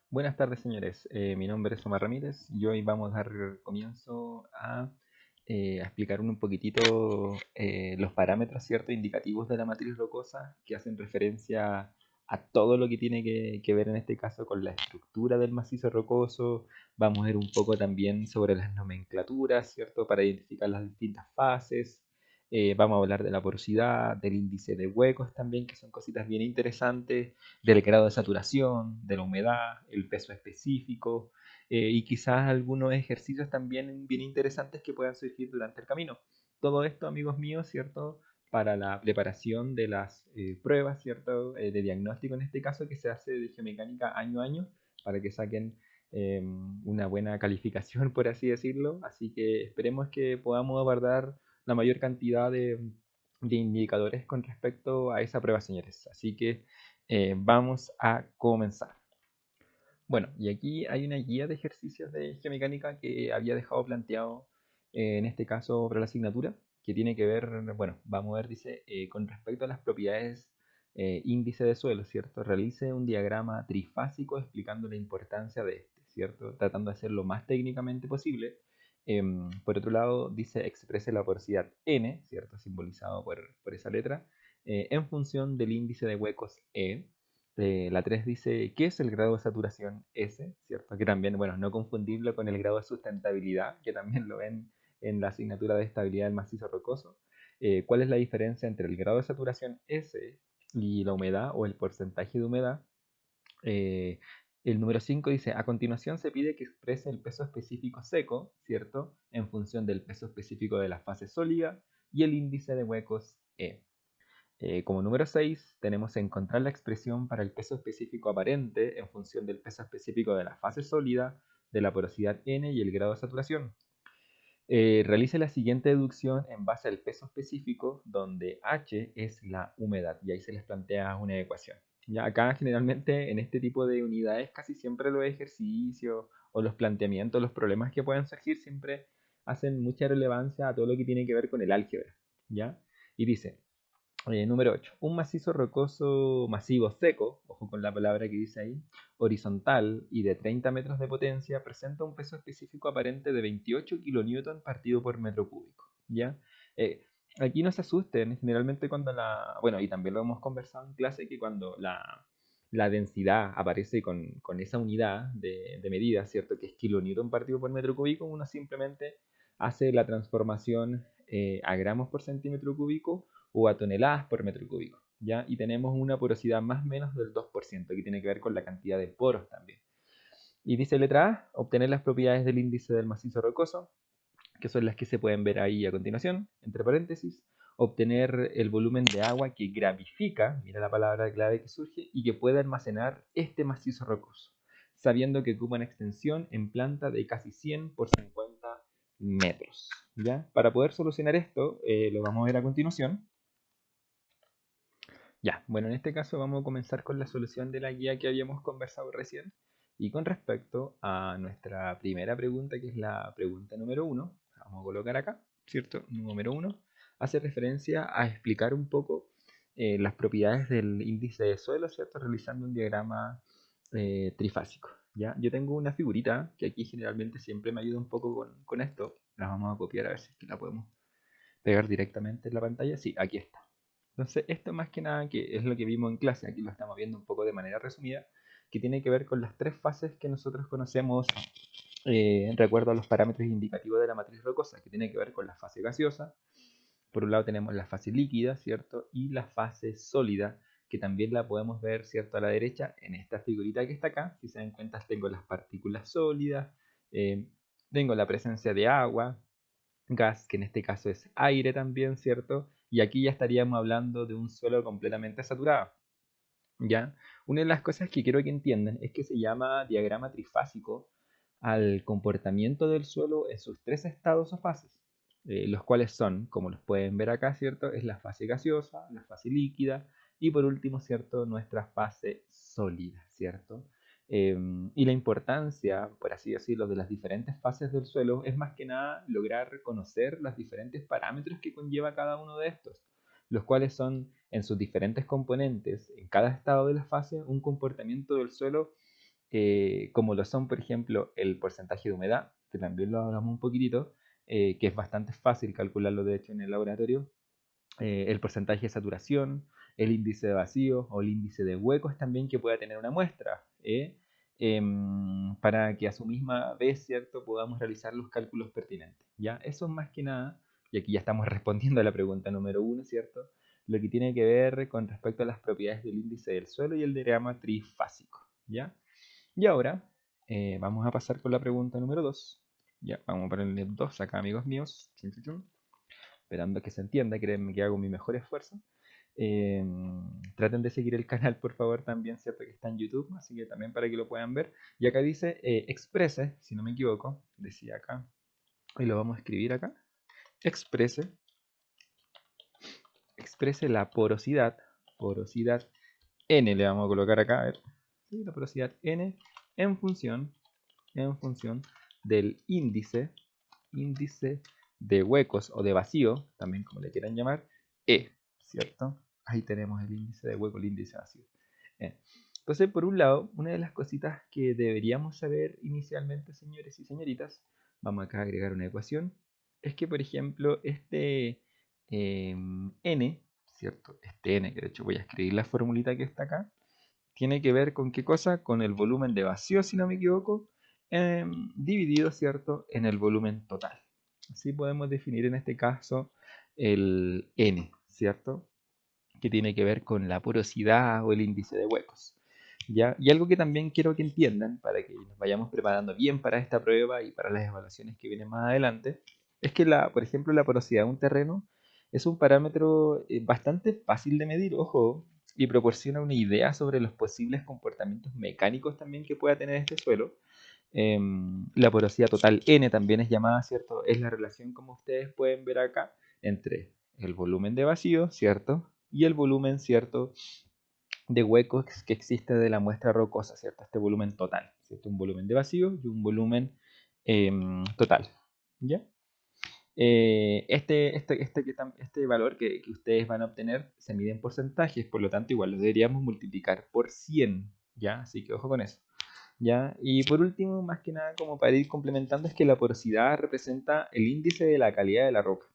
Buenas tardes, señores. Mi nombre es Omar Ramírez y hoy vamos a dar comienzo a explicar un poquitito los parámetros, ¿cierto? Indicativos de la matriz rocosa que hacen referencia a todo lo que tiene que ver en este caso con la estructura del macizo rocoso. Vamos a ver un poco también sobre las nomenclaturas, ¿cierto? Para identificar las distintas fases. Vamos a hablar de la porosidad, del índice de huecos también, que son cositas bien interesantes, del grado de saturación, de la humedad, el peso específico y quizás algunos ejercicios también bien interesantes que puedan surgir durante el camino. Todo esto, amigos míos, ¿cierto? Para la preparación de las pruebas, ¿cierto? De diagnóstico en este caso que se hace de geomecánica año a año para que saquen una buena calificación, por así decirlo. Así que esperemos que podamos abordar la mayor cantidad de indicadores con respecto a esa prueba, señores. Así que vamos a comenzar. Bueno, y aquí hay una guía de ejercicios de geomecánica que había dejado planteado en este caso para la asignatura, que tiene que ver, bueno, vamos a ver, dice, con respecto a las propiedades índice de suelo, ¿cierto? Realice un diagrama trifásico explicando la importancia de este, ¿cierto? Tratando de hacerlo lo más técnicamente posible. Por otro lado, dice, exprese la porosidad n, ¿cierto? Simbolizado por esa letra, en función del índice de huecos E. La 3 dice, ¿qué es el grado de saturación S? ¿Cierto? Que también, bueno, no confundirlo con el grado de sustentabilidad, que también lo ven en la asignatura de estabilidad del macizo rocoso. ¿Cuál es la diferencia entre el grado de saturación S y la humedad o el porcentaje de humedad? Eh, el número 5 dice, a continuación se pide que exprese el peso específico seco, ¿cierto? En función del peso específico de la fase sólida y el índice de huecos E. Como número 6 tenemos encontrar la expresión para el peso específico aparente en función del peso específico de la fase sólida, de la porosidad n y el grado de saturación. Realice la siguiente deducción en base al peso específico, donde h es la humedad, y ahí se les plantea una ecuación. Ya acá generalmente en este tipo de unidades casi siempre los ejercicios o los planteamientos, los problemas que puedan surgir siempre hacen mucha relevancia a todo lo que tiene que ver con el álgebra, ¿ya? Y dice, número 8. Un macizo rocoso masivo seco, ojo con la palabra que dice ahí, horizontal y de 30 metros de potencia, presenta un peso específico aparente de 28 kilonewton partido por metro cúbico. ¿Ya? Eh, Aquí no se asusten, generalmente cuando la... Bueno, y también lo hemos conversado en clase, que cuando la densidad aparece con esa unidad de medida, ¿cierto? Que es kilonewton partido por metro cúbico, uno simplemente hace la transformación a gramos por centímetro cúbico o a toneladas por metro cúbico, ¿ya? Y tenemos una porosidad más o menos del 2%, que tiene que ver con la cantidad de poros también. Y dice letra A, obtener las propiedades del índice del macizo rocoso, que son las que se pueden ver ahí a continuación, entre paréntesis, obtener el volumen de agua que gravifica, mira la palabra clave que surge, y que puede almacenar este macizo rocoso, sabiendo que ocupa una extensión en planta de casi 100 por 50 metros. ¿Ya? Para poder solucionar esto, lo vamos a ver a continuación. Ya, bueno, en este caso vamos a comenzar con la solución de la guía que habíamos conversado recién. Y con respecto a nuestra primera pregunta, que es la pregunta número uno, vamos a colocar acá, ¿cierto? Número uno, hace referencia a explicar un poco las propiedades del índice de suelo, ¿cierto? Realizando un diagrama trifásico, ¿ya? Yo tengo una figurita que aquí generalmente siempre me ayuda un poco con esto. La vamos a copiar a ver si es que la podemos pegar directamente en la pantalla. Sí, aquí está. Entonces, esto más que nada que es lo que vimos en clase, aquí lo estamos viendo un poco de manera resumida, que tiene que ver con las tres fases que nosotros conocemos en recuerdo a los parámetros indicativos de la matriz rocosa, que tiene que ver con la fase gaseosa. Por un lado tenemos la fase líquida, ¿cierto? Y la fase sólida, que también la podemos ver, ¿cierto? A la derecha, en esta figurita que está acá. Si se dan cuenta, tengo las partículas sólidas, eh, tengo la presencia de agua, gas, que en este caso es aire también, ¿cierto? Y aquí ya estaríamos hablando de un suelo completamente saturado, ¿ya? Una de las cosas que quiero que entiendan es que se llama diagrama trifásico al comportamiento del suelo en sus tres estados o fases, los cuales son, como los pueden ver acá, ¿cierto? Es la fase gaseosa, la fase líquida y por último, ¿cierto? Nuestra fase sólida, ¿cierto? Y la importancia, por así decirlo, de las diferentes fases del suelo es más que nada lograr conocer los diferentes parámetros que conlleva cada uno de estos, los cuales son en sus diferentes componentes, en cada estado de la fase, un comportamiento del suelo como lo son, por ejemplo, el porcentaje de humedad, que también lo hablamos un poquitito, que es bastante fácil calcularlo de hecho en el laboratorio, el porcentaje de saturación, el índice de vacío o el índice de huecos también que pueda tener una muestra, para que a su misma vez, ¿cierto?, podamos realizar los cálculos pertinentes. ¿Ya? Eso es más que nada, y aquí ya estamos respondiendo a la pregunta número 1, ¿cierto?, lo que tiene que ver con respecto a las propiedades del índice del suelo y el diagrama trifásico. ¿Ya? Y ahora vamos a pasar con la pregunta número 2. Ya, vamos a ponerle 2 acá, amigos míos. Chun, chun, chun. Esperando que se entienda, créanme que hago mi mejor esfuerzo. Eh, Traten de seguir el canal, por favor, también, ¿cierto? Que está en YouTube, así que también para que lo puedan ver. Y acá dice exprese, si no me equivoco, decía acá, y lo vamos a escribir acá. Exprese la porosidad N, le vamos a colocar acá, a ver, ¿sí? La porosidad N en función del índice de huecos o de vacío, también como le quieran llamar, E, ¿cierto? Ahí tenemos el índice de hueco, el índice de vacío. Entonces, por un lado, una de las cositas que deberíamos saber inicialmente, señores y señoritas, vamos acá a agregar una ecuación, es que, por ejemplo, este N, ¿cierto? Este N, que de hecho voy a escribir la formulita que está acá, tiene que ver con qué cosa, con el volumen de vacío, si no me equivoco, dividido, ¿cierto?, en el volumen total. Así podemos definir en este caso el N, ¿cierto?, que tiene que ver con la porosidad o el índice de huecos. ¿Ya? Y algo que también quiero que entiendan, para que nos vayamos preparando bien para esta prueba y para las evaluaciones que vienen más adelante, es que, por ejemplo, la porosidad de un terreno es un parámetro bastante fácil de medir, ojo, y proporciona una idea sobre los posibles comportamientos mecánicos también que pueda tener este suelo. La porosidad total N también es llamada, ¿cierto? Es la relación, como ustedes pueden ver acá, entre el volumen de vacío, ¿cierto?, y el volumen, ¿cierto?, de huecos que existe de la muestra rocosa, ¿cierto? Este volumen total, ¿cierto? Un volumen de vacío y un volumen total, ¿ya? Este valor que ustedes van a obtener se mide en porcentajes, por lo tanto igual lo deberíamos multiplicar por 100, ¿ya? Así que ojo con eso, ¿ya? Y por último, más que nada, como para ir complementando, es que la porosidad representa el índice de la calidad de la roca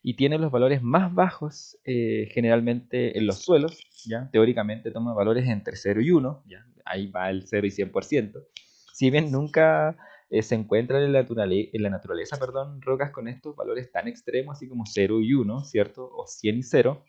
y tiene los valores más bajos generalmente en los suelos, ¿ya? Teóricamente toma valores entre 0 y 1, ¿ya? Ahí va el 0 y 100%. Si bien nunca se encuentran en la naturaleza, perdón, rocas con estos valores tan extremos, así como 0 y 1, ¿cierto? O 100 y 0,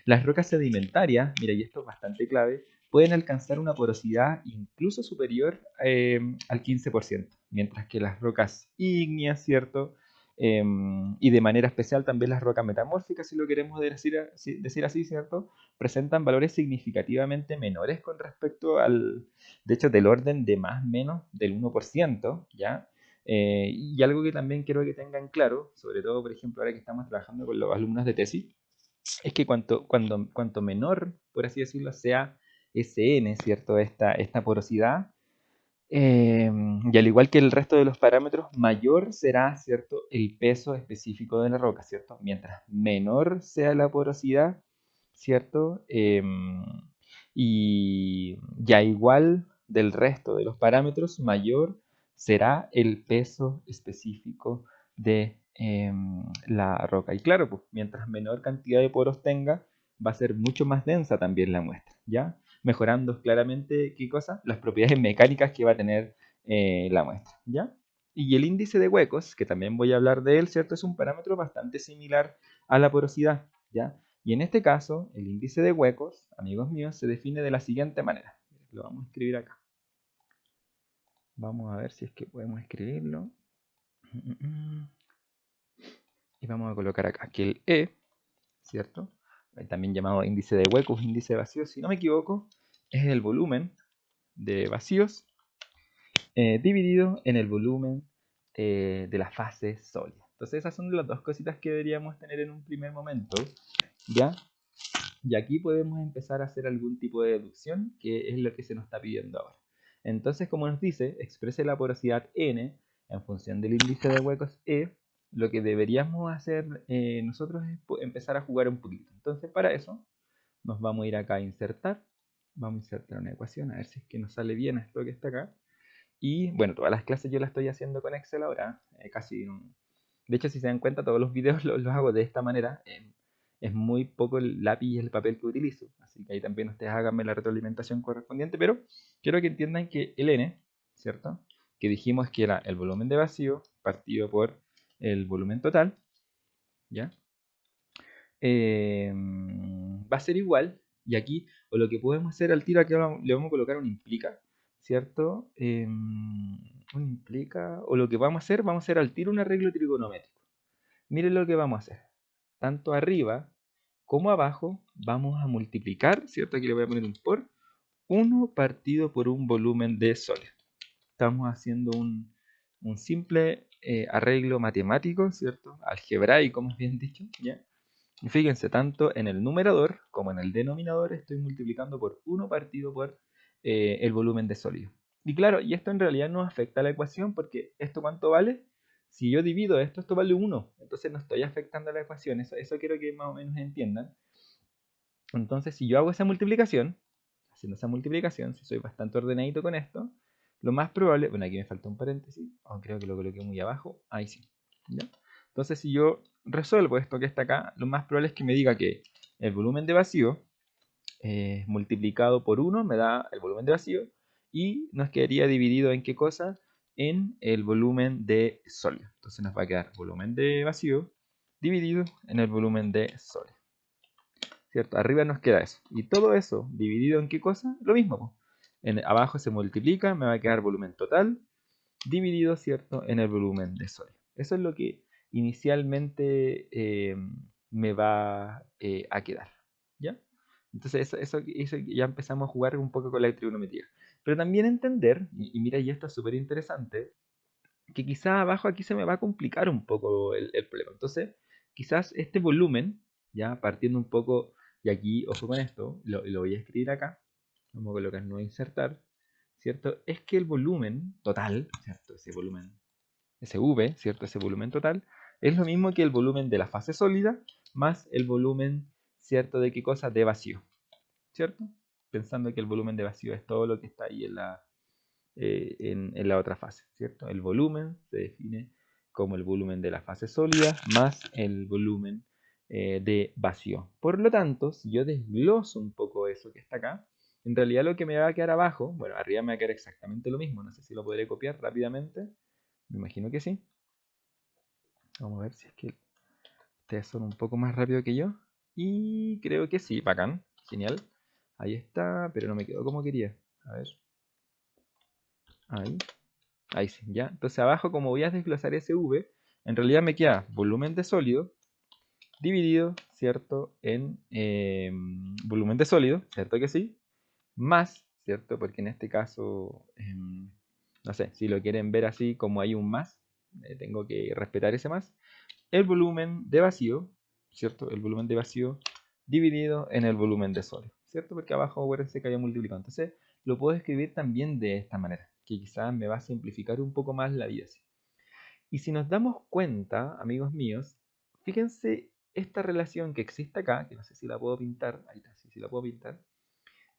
las rocas sedimentarias, mira, y esto es bastante clave, pueden alcanzar una porosidad incluso superior al 15%, mientras que las rocas ígneas, ¿cierto? Y de manera especial también las rocas metamórficas, si lo queremos decir así, ¿cierto?, presentan valores significativamente menores con respecto de hecho, del orden de más o menos del 1%, ¿ya? Y algo que también quiero que tengan claro, sobre todo, por ejemplo, ahora que estamos trabajando con los alumnos de tesis, es que cuanto menor, por así decirlo, sea SN, ¿cierto?, esta porosidad, y al igual que el resto de los parámetros, mayor será, ¿cierto?, el peso específico de la roca, ¿cierto? Mientras menor sea la porosidad, ¿cierto? Y ya igual del resto de los parámetros, mayor será el peso específico de la roca. Y claro, pues mientras menor cantidad de poros tenga, va a ser mucho más densa también la muestra, ¿ya? Mejorando claramente, ¿qué cosa? Las propiedades mecánicas que va a tener la muestra, ¿ya? Y el índice de huecos, que también voy a hablar de él, ¿cierto? Es un parámetro bastante similar a la porosidad, ¿ya? Y en este caso, el índice de huecos, amigos míos, se define de la siguiente manera. Lo vamos a escribir acá. Vamos a ver si es que podemos escribirlo. Y vamos a colocar acá que el E, ¿cierto?, también llamado índice de huecos, índice de vacíos, si no me equivoco, es el volumen de vacíos dividido en el volumen de la fase sólida. Entonces esas son las dos cositas que deberíamos tener en un primer momento, ¿ya? Y aquí podemos empezar a hacer algún tipo de deducción, que es lo que se nos está pidiendo ahora. Entonces, como nos dice, exprese la porosidad N en función del índice de huecos E. Lo que deberíamos hacer nosotros es empezar a jugar un poquito. Entonces, para eso, nos vamos a ir acá a insertar. Vamos a insertar una ecuación, a ver si es que nos sale bien esto que está acá. Y bueno, todas las clases yo las estoy haciendo con Excel ahora, casi... De hecho, si se dan cuenta, todos los videos los hago de esta manera. Es muy poco el lápiz y el papel que utilizo. Así que ahí también ustedes háganme la retroalimentación correspondiente. Pero quiero que entiendan que el N, ¿cierto? Que dijimos que era el volumen de vacío partido por el volumen total, ¿ya? Va a ser igual. Y aquí, o lo que podemos hacer al tiro, aquí le vamos a colocar un implica, ¿cierto? Un implica, o lo que vamos a hacer al tiro un arreglo trigonométrico. Miren lo que vamos a hacer. Tanto arriba como abajo vamos a multiplicar, ¿cierto? Aquí le voy a poner un por 1 partido por un volumen de sólido. Estamos haciendo un simple arreglo matemático, ¿cierto? Algebraico, más bien dicho, ¿ya? Y fíjense, tanto en el numerador como en el denominador estoy multiplicando por 1 partido por el volumen de sólido. Y claro, y esto en realidad no afecta a la ecuación porque ¿esto cuánto vale? Si yo divido esto, esto vale 1. Entonces no estoy afectando a la ecuación. Eso quiero que más o menos entiendan. Entonces si yo hago esa multiplicación, haciendo esa multiplicación, si soy bastante ordenadito con esto, lo más probable, bueno, aquí me falta un paréntesis, creo que lo coloqué muy abajo, ahí sí, ¿ya? Entonces si yo resuelvo esto que está acá, lo más probable es que me diga que el volumen de vacío multiplicado por 1 me da el volumen de vacío y nos quedaría dividido en qué cosa, en el volumen de sólido. Entonces nos va a quedar volumen de vacío dividido en el volumen de sólido. ¿Cierto? Arriba nos queda eso. Y todo eso, ¿dividido en qué cosa? Lo mismo. Abajo se multiplica, me va a quedar volumen total, dividido, ¿cierto?, en el volumen de sólido. Eso es lo que inicialmente me va a quedar. ¿Ya? Entonces eso ya empezamos a jugar un poco con la trigonometría. Pero también entender, y mira, y esto es súper interesante, que quizás abajo aquí se me va a complicar un poco el problema. Entonces, quizás este volumen, ya partiendo un poco, y aquí, ojo con esto, lo voy a escribir acá, vamos a colocar no insertar, ¿cierto? Es que el volumen total, ¿cierto? Ese volumen, ese V, ¿cierto? Ese volumen total, es lo mismo que el volumen de la fase sólida más el volumen, ¿cierto? ¿De qué cosa? De vacío, ¿cierto? Pensando que el volumen de vacío es todo lo que está ahí en la otra fase, ¿cierto? El volumen se define como el volumen de la fase sólida más el volumen de vacío. Por lo tanto, si yo desgloso un poco eso que está acá, en realidad lo que me va a quedar abajo, bueno, arriba me va a quedar exactamente lo mismo, no sé si lo podré copiar rápidamente, me imagino que sí. Vamos a ver si es que ustedes son un poco más rápido que yo. Y creo que sí, bacán, genial. Ahí está, pero no me quedó como quería. A ver. Ahí. Ahí sí, ¿ya? Entonces abajo, como voy a desglosar ese V, en realidad me queda volumen de sólido dividido, ¿cierto? En volumen de sólido, ¿cierto que sí? Más, ¿cierto? Porque en este caso, no sé, si lo quieren ver así, como hay un más, tengo que respetar ese más. El volumen de vacío, ¿cierto? El volumen de vacío dividido en el volumen de sólido, ¿cierto? Porque abajo, acuérdense que había multiplicado. Entonces, lo puedo escribir también de esta manera, que quizás me va a simplificar un poco más la vida. Y si nos damos cuenta, amigos míos, fíjense esta relación que existe acá, que no sé si la puedo pintar, ahí está, sí, sí la puedo pintar.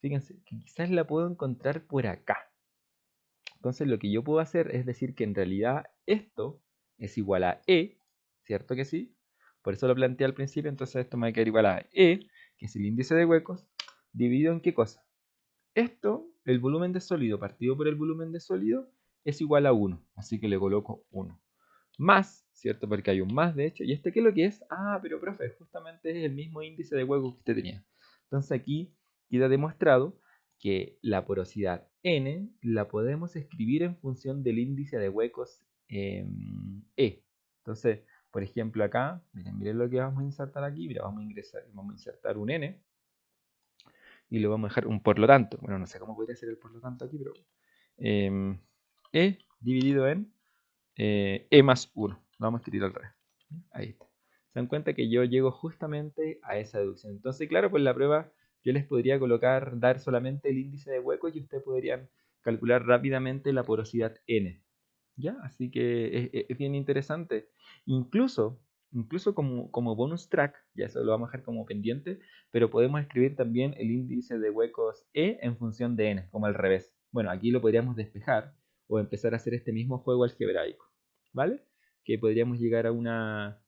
Fíjense que quizás la puedo encontrar por acá. Entonces lo que yo puedo hacer es decir que en realidad esto es igual a E, ¿cierto que sí? Por eso lo planteé al principio, entonces esto me va a quedar igual a E, que es el índice de huecos, dividido en qué cosa. Esto, el volumen de sólido partido por el volumen de sólido, es igual a 1, así que le coloco 1. Más, ¿cierto? Porque hay un más de hecho. ¿Y este qué es lo que es? Ah, pero profe, justamente es el mismo índice de huecos que usted tenía. Entonces aquí queda demostrado que la porosidad N la podemos escribir en función del índice de huecos E. Entonces, por ejemplo acá, miren lo que vamos a insertar aquí. Mira, vamos a insertar un N y lo vamos a dejar un por lo tanto. Bueno, no sé cómo podría ser el por lo tanto aquí, pero E dividido en E más 1. Lo vamos a escribir al revés. Ahí está. Se dan cuenta que yo llego justamente a esa deducción. Entonces, claro, pues la prueba yo les podría colocar, dar solamente el índice de huecos y ustedes podrían calcular rápidamente la porosidad N. ¿Ya? Así que es bien interesante. Incluso incluso como bonus track, ya eso lo vamos a dejar como pendiente, pero podemos escribir también el índice de huecos E en función de n, como al revés. Bueno, aquí lo podríamos despejar o empezar a hacer este mismo juego algebraico, ¿vale? Que podríamos llegar a una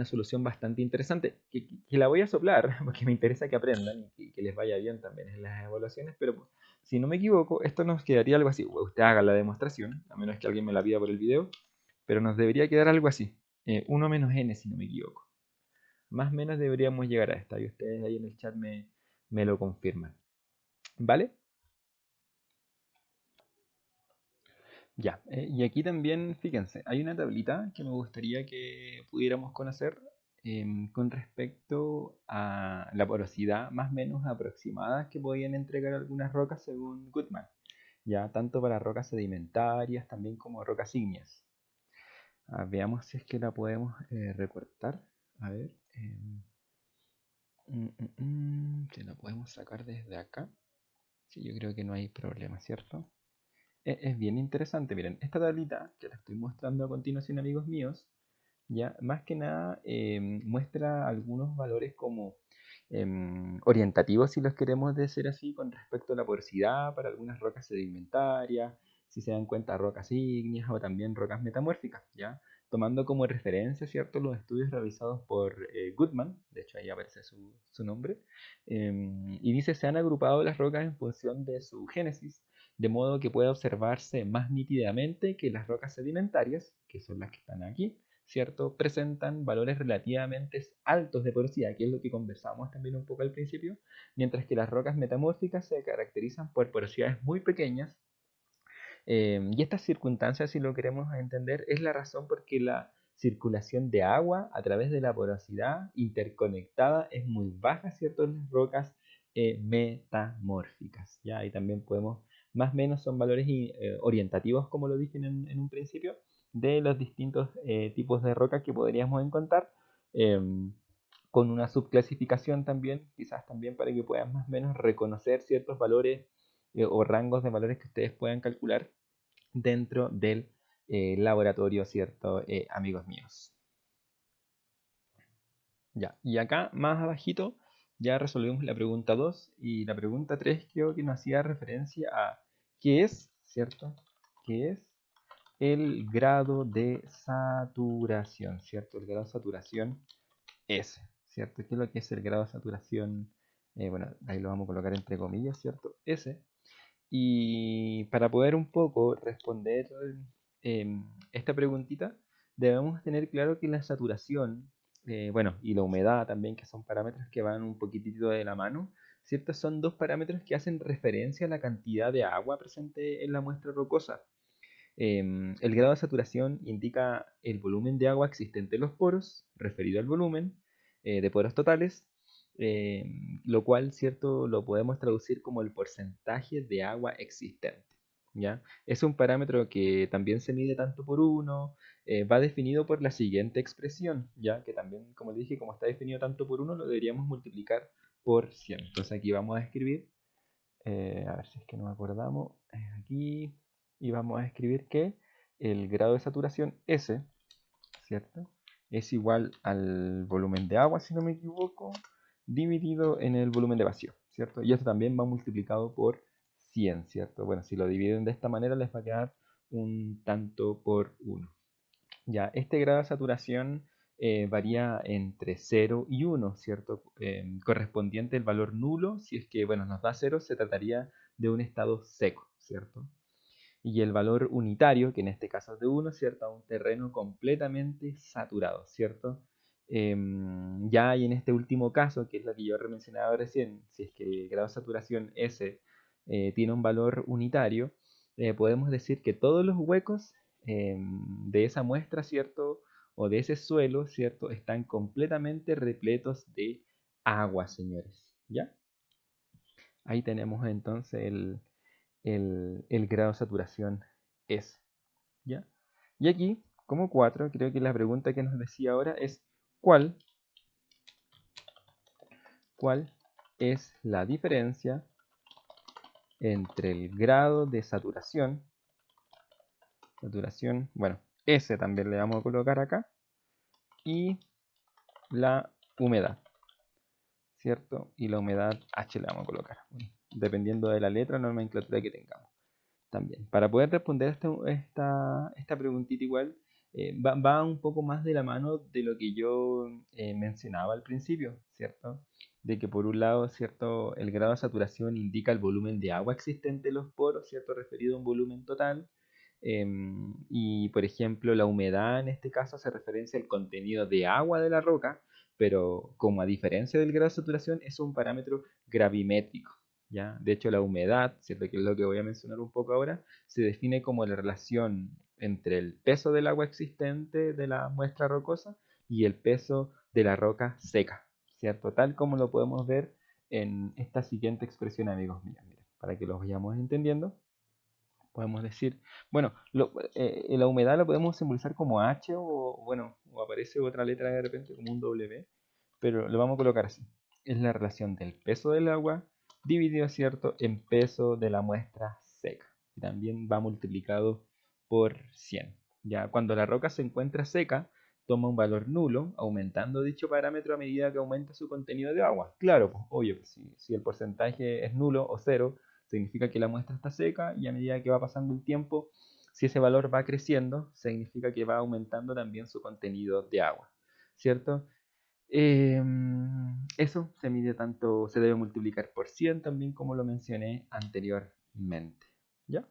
solución bastante interesante, que la voy a soplar porque me interesa que aprendan y que les vaya bien también en las evaluaciones, pero si no me equivoco, esto nos quedaría algo así. Usted haga la demostración, a menos que alguien me la pida por el video, pero nos debería quedar algo así. 1 menos n, si no me equivoco. Más o menos deberíamos llegar a esta, y ustedes ahí en el chat me lo confirman. ¿Vale? Ya, y aquí también, fíjense, hay una tablita que me gustaría que pudiéramos conocer con respecto a la porosidad más o menos aproximada que podían entregar algunas rocas según Goodman, ya tanto para rocas sedimentarias también como rocas ígneas. Veamos si es que la podemos recortar. A ver, si la podemos sacar desde acá. Sí, yo creo que no hay problema, ¿cierto? Es bien interesante, miren, esta tablita que la estoy mostrando a continuación, amigos míos, ya más que nada muestra algunos valores como orientativos, si los queremos decir así, con respecto a la porosidad para algunas rocas sedimentarias, si se dan cuenta rocas ígneas o también rocas metamórficas, ya tomando como referencia, ¿cierto?, los estudios realizados por Goodman, de hecho ahí aparece su nombre, y dice se han agrupado las rocas en función de su génesis, de modo que puede observarse más nítidamente que las rocas sedimentarias, que son las que están aquí, ¿cierto? Presentan valores relativamente altos de porosidad, que es lo que conversamos también un poco al principio, mientras que las rocas metamórficas se caracterizan por porosidades muy pequeñas. Y estas circunstancias, si lo queremos entender, es la razón por que la circulación de agua a través de la porosidad interconectada es muy baja, ¿cierto? En las rocas metamórficas, ¿ya? Y también podemos, más o menos son valores orientativos, como lo dije en un principio, de los distintos tipos de rocas que podríamos encontrar, con una subclasificación también, quizás también para que puedan más o menos reconocer ciertos valores o rangos de valores que ustedes puedan calcular dentro del laboratorio, ¿cierto? Amigos míos. Ya, y acá más abajito ya resolvimos la pregunta 2 y la pregunta 3 creo que nos hacía referencia a qué es, ¿cierto? ¿Qué es el grado de saturación, ¿cierto? El grado de saturación S, ¿cierto? ¿Qué es lo que es el grado de saturación? Bueno, ahí lo vamos a colocar entre comillas, ¿cierto? S. Y para poder un poco responder esta preguntita, debemos tener claro que la saturación, bueno, y la humedad también, que son parámetros que van un poquitito de la mano, ¿cierto? Son dos parámetros que hacen referencia a la cantidad de agua presente en la muestra rocosa. El grado de saturación indica el volumen de agua existente en los poros, referido al volumen de poros totales, lo cual, ¿cierto?, lo podemos traducir como el porcentaje de agua existente. ¿Ya? Es un parámetro que también se mide tanto por uno, va definido por la siguiente expresión, ya que también, como le dije, como está definido tanto por uno, lo deberíamos multiplicar por 100. Entonces aquí vamos a escribir, a ver si es que nos acordamos, aquí, y vamos a escribir que el grado de saturación S, ¿cierto?, es igual al volumen de agua, si no me equivoco, dividido en el volumen de vacío, ¿cierto? Y esto también va multiplicado por 100, ¿cierto? Bueno, si lo dividen de esta manera les va a quedar un tanto por 1. Ya, este grado de saturación varía entre 0 y 1, ¿cierto? Correspondiente al valor nulo, si es que, bueno, nos da 0, se trataría de un estado seco, ¿cierto? Y el valor unitario, que en este caso es de 1, ¿cierto? A un terreno completamente saturado, ¿cierto? Ya y en este último caso, que es lo que yo mencionaba recién, si es que el grado de saturación S tiene un valor unitario, podemos decir que todos los huecos de esa muestra, ¿cierto? O de ese suelo, ¿cierto? Están completamente repletos de agua, señores, ¿ya? Ahí tenemos entonces el grado de saturación S, ¿ya? Y aquí, como 4, creo que la pregunta que nos decía ahora es ¿cuál es la diferencia entre el grado de saturación, bueno, S también le vamos a colocar acá, y la humedad, ¿cierto? Y la humedad H le vamos a colocar, dependiendo de la letra, la nomenclatura que tengamos. También, para poder responder esta preguntita igual, va un poco más de la mano de lo que yo mencionaba al principio, ¿cierto? De que por un lado, ¿cierto? El grado de saturación indica el volumen de agua existente en los poros, ¿cierto? Referido a un volumen total. Y por ejemplo, la humedad en este caso hace referencia al contenido de agua de la roca, pero como a diferencia del grado de saturación, es un parámetro gravimétrico. ¿Ya? De hecho, la humedad, ¿cierto? Que es lo que voy a mencionar un poco ahora, se define como la relación entre el peso del agua existente de la muestra rocosa y el peso de la roca seca, ¿cierto? Tal como lo podemos ver en esta siguiente expresión, amigos míos. Miren, para que lo vayamos entendiendo, podemos decir, bueno, la humedad la podemos simbolizar como H o, bueno, o aparece otra letra de repente como un W, pero lo vamos a colocar así. Es la relación del peso del agua dividido, ¿cierto?, en peso de la muestra seca. Y también va multiplicado por 100. Ya cuando la roca se encuentra seca, toma un valor nulo, aumentando dicho parámetro a medida que aumenta su contenido de agua. Claro, pues, obvio, pues, si el porcentaje es nulo o cero, significa que la muestra está seca y a medida que va pasando el tiempo, si ese valor va creciendo, significa que va aumentando también su contenido de agua, ¿cierto? Eso se mide tanto, se debe multiplicar por 100 también como lo mencioné anteriormente. ¿Ya?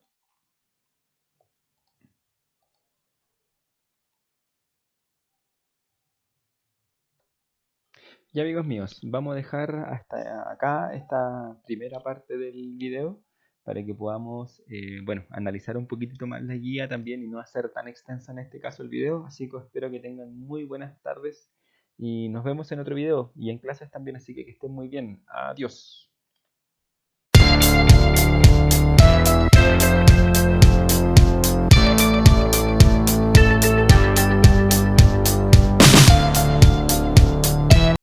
Ya amigos míos, vamos a dejar hasta acá esta primera parte del video para que podamos, bueno, analizar un poquitito más la guía también y no hacer tan extensa en este caso el video. Así que espero que tengan muy buenas tardes y nos vemos en otro video y en clases también, así que estén muy bien. Adiós.